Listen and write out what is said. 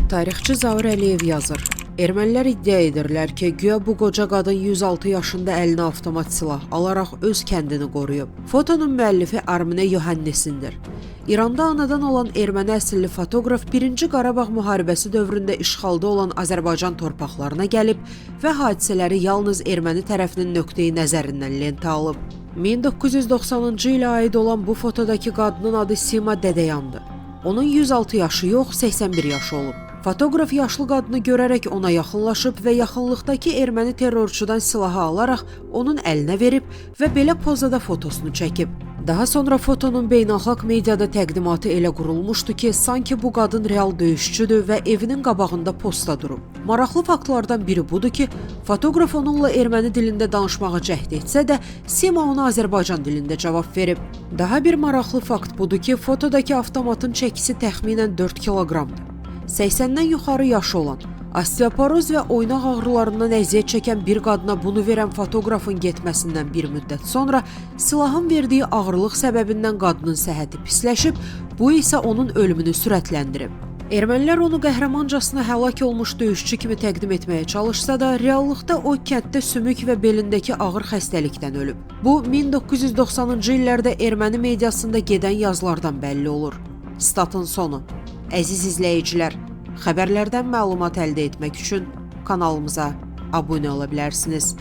Tarixçi Zaur Əliyev yazır. Ermənilər iddia edirlər ki, güya bu qoca qadın 106 yaşında əlinə avtomat silah alaraq öz kəndini qoruyub. Fotonun müəllifi Arminə Yohannesindir. İranda anadan olan erməni əsilli fotoqraf 1-ci Qarabağ müharibəsi dövründə işğalda olan Azərbaycan torpaqlarına gəlib və hadisələri yalnız erməni tərəfinin nöqteyi nəzərindən lentə alıb. 1990-cı ilə aid olan bu fotodakı qadının adı Sima Dədəyandır. Onun 106 yaşı yox, 81 yaşı olub. Fotoqraf yaşlı qadını görərək ona yaxınlaşıb və yaxınlıqdakı erməni terrorçudan silahı alaraq onun əlinə verib və belə pozada fotosunu çəkib. Daha sonra fotonun beynəlxalq mediada təqdimatı elə qurulmuşdu ki, sanki bu qadın real döyüşçüdür və evinin qabağında posta durub. Maraqlı faktlardan biri budur ki, fotoqraf onunla erməni dilində danışmağa cəhd etsə də, Sima ona Azərbaycan dilində cavab verib. Daha bir maraqlı fakt budur ki, fotodakı avtomatın çəkisi təxminən 4 kiloqramdır. 80-dən yuxarı yaşı olan, osteoporoz və oynaq ağrılarından əziyyət çəkən bir qadına bunu verən fotoqrafın getməsindən bir müddət sonra silahın verdiyi ağırlıq səbəbindən qadının səhhəti pisləşib, bu isə onun ölümünü sürətləndirib. Ermənilər onu qəhrəmancasına həlak olmuş döyüşçü kimi təqdim etməyə çalışsa da, reallıqda o kənddə sümük və belindəki ağır xəstəlikdən ölüb. Bu, 1990-cı illərdə erməni mediasında gedən yazılardan bəlli olur. Statın sonu. Əziz izləyicilər, xəbərlərdən məlumat əldə etmək üçün kanalımıza abunə ola bilərsiniz.